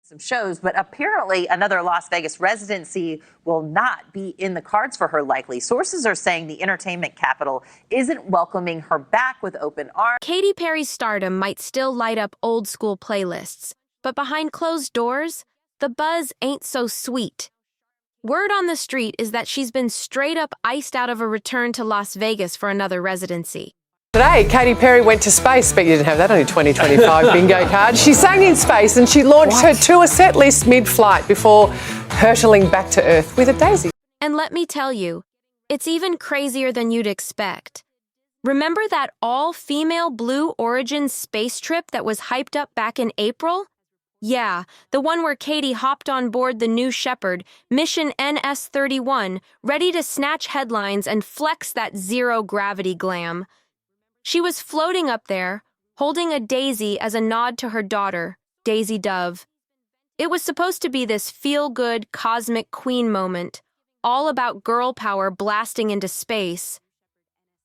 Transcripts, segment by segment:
some shows, but apparently another Las Vegas residency will not be in the cards for her likely. Sources are saying the entertainment capital isn't welcoming her back with open arms. Katy Perry's stardom might still light up old-school playlists, but behind closed doors, the buzz ain't so sweet. Word on the street is that she's been straight up iced out of a return to Las Vegas for another residency. Today, Katy Perry went to space, but you didn't have that on your 2025 bingo card. She sang in space and she launched her tour set list mid-flight before hurtling back to Earth with a daisy. And let me tell you, it's even crazier than you'd expect. Remember that all-female Blue Origin space trip that was hyped up back in April? Yeah, the one where Katy hopped on board the New Shepard, Mission NS-31, ready to snatch headlines and flex that zero-gravity glam. She was floating up there, holding a daisy as a nod to her daughter, Daisy Dove. It was supposed to be this feel-good cosmic queen moment, all about girl power blasting into space.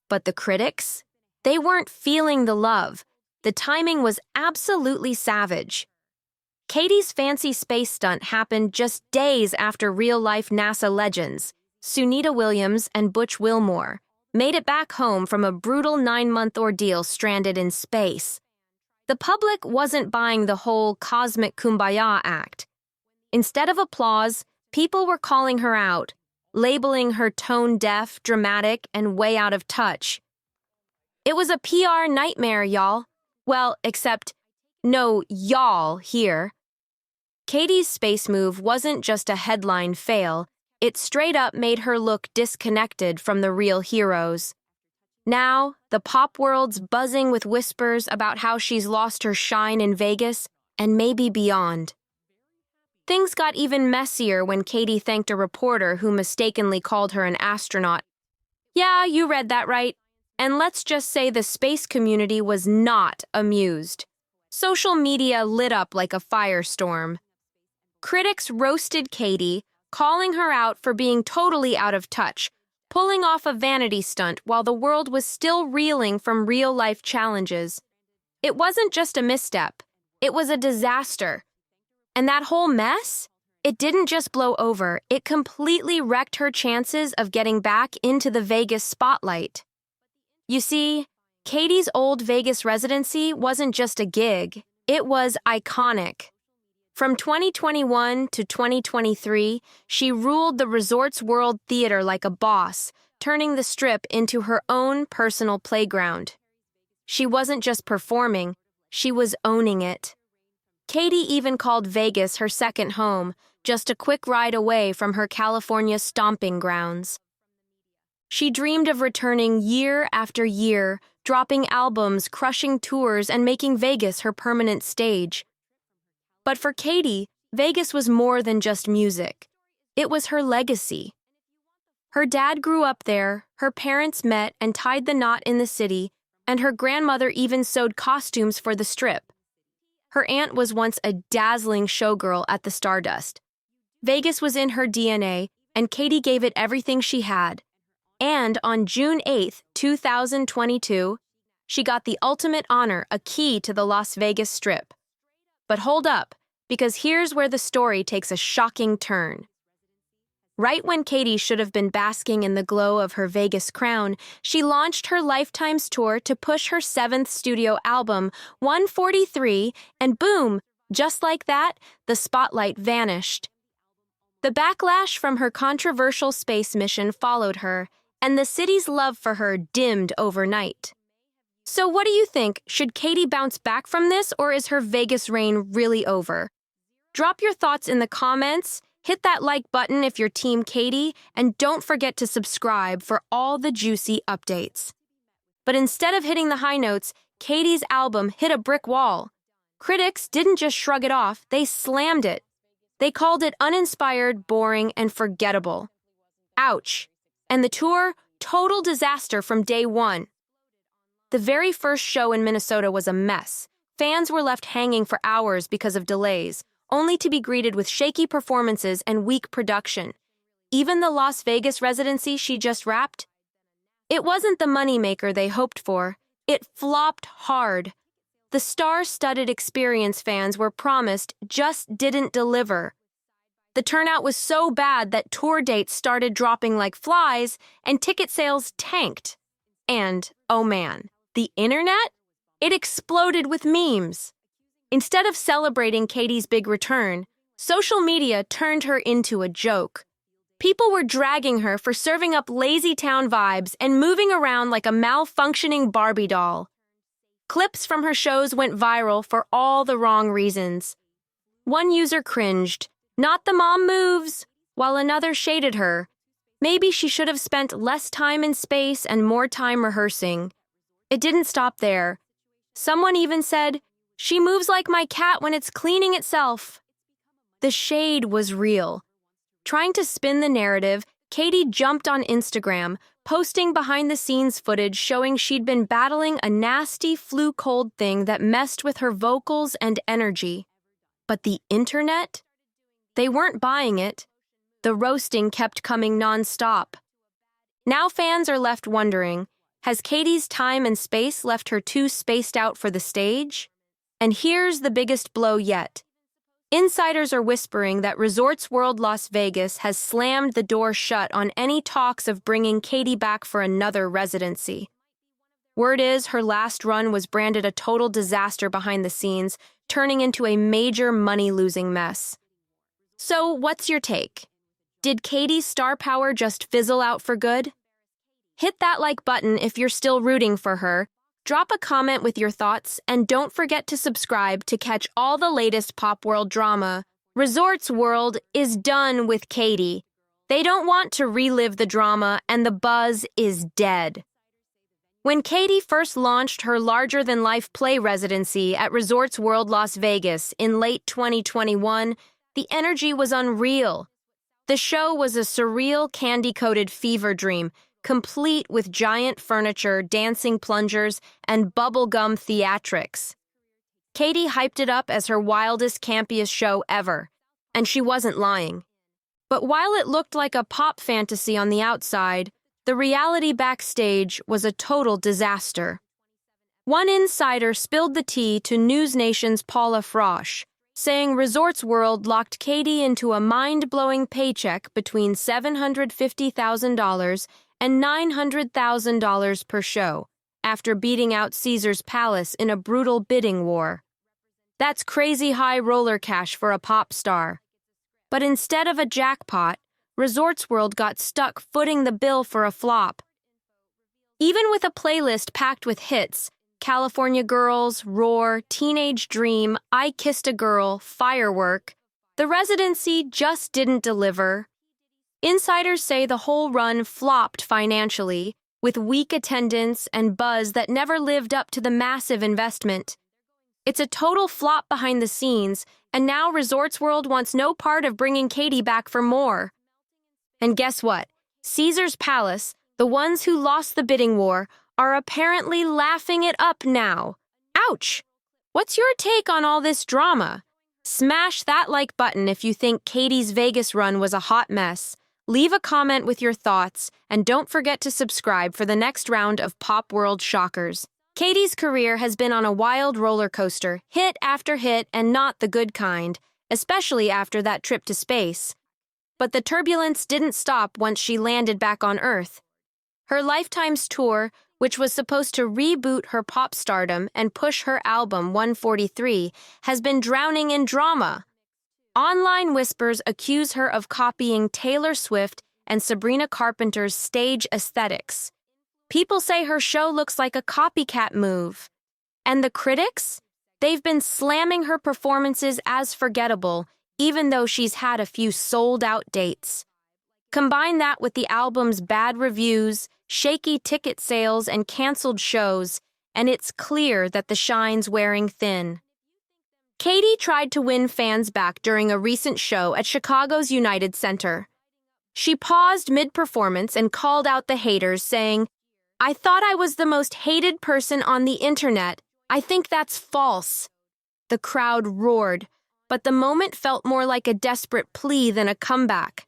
But the critics? They weren't feeling the love. The timing was absolutely savage. Katy's fancy space stunt happened just days after real-life NASA legends, Sunita Williams and Butch Wilmore, made it back home from a brutal 9-month ordeal stranded in space. The public wasn't buying the whole cosmic kumbaya act. Instead of applause, people were calling her out, labeling her tone-deaf, dramatic, and way out of touch. It was a PR nightmare, y'all. Well, except no y'all here. Katy's space move wasn't just a headline fail. It straight up made her look disconnected from the real heroes. Now, the pop world's buzzing with whispers about how she's lost her shine in Vegas and maybe beyond. Things got even messier when Katy thanked a reporter who mistakenly called her an astronaut. Yeah, you read that right. And let's just say the space community was not amused. Social media lit up like a firestorm. Critics roasted Katy, calling her out for being totally out of touch, pulling off a vanity stunt while the world was still reeling from real-life challenges. It wasn't just a misstep, it was a disaster. And that whole mess? It didn't just blow over, it completely wrecked her chances of getting back into the Vegas spotlight. You see, Katy's old Vegas residency wasn't just a gig, it was iconic. From 2021 to 2023, she ruled the Resorts World Theater like a boss, turning the Strip into her own personal playground. She wasn't just performing, she was owning it. Katy even called Vegas her second home, just a quick ride away from her California stomping grounds. She dreamed of returning year after year, dropping albums, crushing tours, and making Vegas her permanent stage. But for Katy, Vegas was more than just music. It was her legacy. Her dad grew up there, her parents met and tied the knot in the city, and her grandmother even sewed costumes for the Strip. Her aunt was once a dazzling showgirl at the Stardust. Vegas was in her DNA, and Katy gave it everything she had. And on June 8, 2022, she got the ultimate honor, a key to the Las Vegas Strip. But hold up, because here's where the story takes a shocking turn. Right when Katy should have been basking in the glow of her Vegas crown, she launched her Lifetimes tour to push her 7th studio album, 143, and boom, just like that, the spotlight vanished. The backlash from her controversial space mission followed her, and the city's love for her dimmed overnight. So what do you think? Should Katy bounce back from this, or is her Vegas reign really over? Drop your thoughts in the comments, hit that like button if you're Team Katy, and don't forget to subscribe for all the juicy updates. But instead of hitting the high notes, Katy's album hit a brick wall. Critics didn't just shrug it off, they slammed it. They called it uninspired, boring, and forgettable. Ouch. And the tour, total disaster from day one. The very first show in Minnesota was a mess. Fans were left hanging for hours because of delays, only to be greeted with shaky performances and weak production. Even the Las Vegas residency she just wrapped? It wasn't the moneymaker they hoped for. It flopped hard. the star-studded experience fans were promised just didn't deliver. The turnout was so bad that tour dates started dropping like flies and ticket sales tanked. And, oh man, the internet? It exploded with memes. Instead of celebrating Katy's big return, social media turned her into a joke. People were dragging her for serving up lazy town vibes and moving around like a malfunctioning Barbie doll. Clips from her shows went viral for all the wrong reasons. One user cringed, "Not the mom moves," while another shaded her. Maybe she should have spent less time in space and more time rehearsing. It didn't stop there. Someone even said, "She moves like my cat when it's cleaning itself." The shade was real. Trying to spin the narrative, Katy jumped on Instagram, posting behind-the-scenes footage showing she'd been battling a nasty flu cold thing that messed with her vocals and energy. But the internet? They weren't buying it. The roasting kept coming non-stop. Now fans are left wondering, has Katy's time and space left her too spaced out for the stage? And here's the biggest blow yet. Insiders are whispering that Resorts World Las Vegas has slammed the door shut on any talks of bringing Katy back for another residency. Word is her last run was branded a total disaster behind the scenes, turning into a major money-losing mess. So, what's your take? Did Katy's star power just fizzle out for good? Hit that like button if you're still rooting for her. Drop a comment with your thoughts, and don't forget to subscribe to catch all the latest pop world drama. Resorts World is done with Katy. They don't want to relive the drama, and the buzz is dead. When Katy first launched her larger-than-life play residency at Resorts World Las Vegas in late 2021, the energy was unreal. The show was a surreal, candy-coated fever dream, complete with giant furniture, dancing plungers, and bubblegum theatrics. Katy hyped it up as her wildest, campiest show ever, and she wasn't lying. But while it looked like a pop fantasy on the outside, the reality backstage was a total disaster. One insider spilled the tea to News Nation's Paula Frosch, saying Resorts World locked Katy into a mind-blowing paycheck between $750,000 and $900,000 per show, after beating out Caesar's Palace in a brutal bidding war. That's crazy high roller cash for a pop star. But instead of a jackpot, Resorts World got stuck footing the bill for a flop. Even with a playlist packed with hits, California Girls, Roar, Teenage Dream, I Kissed a Girl, Firework, the residency just didn't deliver. Insiders say the whole run flopped financially, with weak attendance and buzz that never lived up to the massive investment. It's a total flop behind the scenes, and now Resorts World wants no part of bringing Katy back for more. And guess what? Caesar's Palace, the ones who lost the bidding war, are apparently laughing it up now. Ouch! What's your take on all this drama? Smash that like button if you think Katy's Vegas run was a hot mess. Leave a comment with your thoughts, and don't forget to subscribe for the next round of Pop World Shockers. Katy's career has been on a wild roller coaster, hit after hit, and not the good kind, especially after that trip to space. But the turbulence didn't stop once she landed back on Earth. Her Lifetime's tour, which was supposed to reboot her pop stardom and push her album 143, has been drowning in drama. Online whispers accuse her of copying Taylor Swift and Sabrina Carpenter's stage aesthetics. People say her show looks like a copycat move. And the critics? They've been slamming her performances as forgettable, even though she's had a few sold-out dates. Combine that with the album's bad reviews, shaky ticket sales, and canceled shows, and it's clear that the shine's wearing thin. Katy tried to win fans back during a recent show at Chicago's United Center. She paused mid-performance and called out the haters, saying, "I thought I was the most hated person on the internet. I think that's false." The crowd roared, but the moment felt more like a desperate plea than a comeback.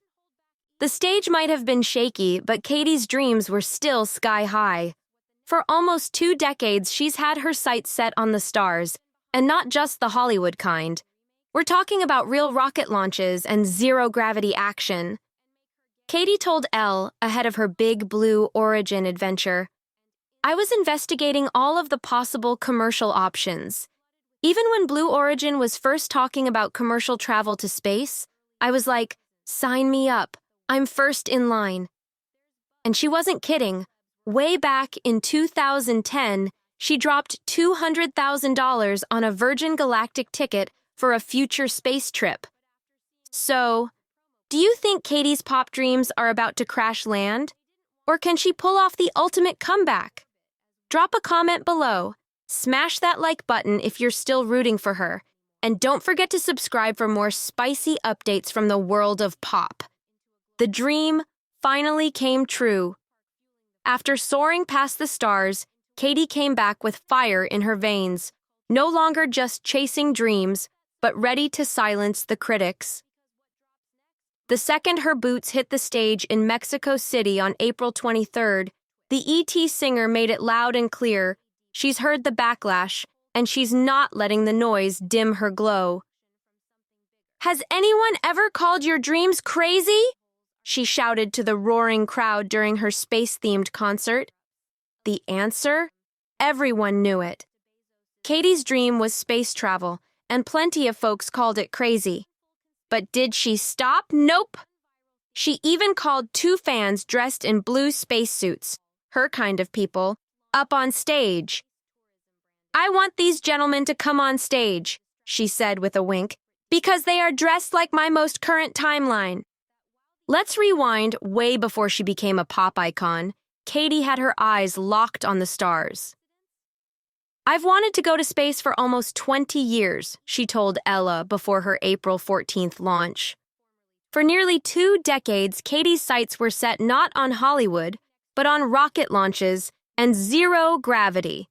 The stage might have been shaky, but Katy's dreams were still sky high. For almost 2 decades, she's had her sights set on the stars, and not just the Hollywood kind. We're talking about real rocket launches and zero-gravity action. Katy told Elle ahead of her Big Blue Origin adventure, "I was investigating all of the possible commercial options. Even when Blue Origin was first talking about commercial travel to space, I was like, sign me up. I'm first in line." And she wasn't kidding. Way back in 2010, she dropped $200,000 on a Virgin Galactic ticket for a future space trip. So, do you think Katy's pop dreams are about to crash land? Or can she pull off the ultimate comeback? Drop a comment below. Smash that like button if you're still rooting for her. And don't forget to subscribe for more spicy updates from the world of pop. The dream finally came true. After soaring past the stars, Katy came back with fire in her veins, no longer just chasing dreams, but ready to silence the critics. The second her boots hit the stage in Mexico City on April 23rd, the ET singer made it loud and clear. She's heard the backlash, and she's not letting the noise dim her glow. "Has anyone ever called your dreams crazy?" she shouted to the roaring crowd during her space-themed concert. The answer? Everyone knew it. Katy's dream was space travel, and plenty of folks called it crazy. But did she stop? Nope. She even called 2 fans dressed in blue spacesuits, her kind of people, up on stage. "I want these gentlemen to come on stage," she said with a wink, "because they are dressed like my most current timeline." Let's rewind way before she became a pop icon. Katy had her eyes locked on the stars. "I've wanted to go to space for almost 20 years, she told Ella before her April 14th launch. For nearly 2 decades, Katy's sights were set not on Hollywood, but on rocket launches and zero gravity.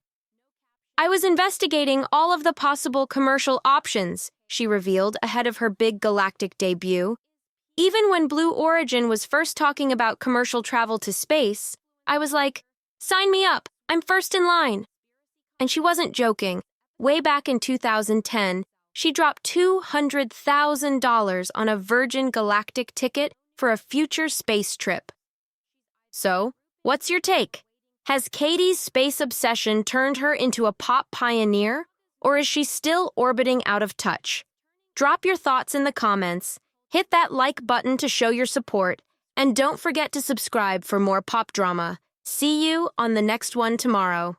"I was investigating all of the possible commercial options," she revealed ahead of her big galactic debut. "Even when Blue Origin was first talking about commercial travel to space, I was like, sign me up, I'm first in line." And she wasn't joking. Way back in 2010, she dropped $200,000 on a Virgin Galactic ticket for a future space trip. So, what's your take? Has Katy's space obsession turned her into a pop pioneer, or is she still orbiting out of touch? Drop your thoughts in the comments, hit that like button to show your support, and don't forget to subscribe for more pop drama. See you on the next one tomorrow.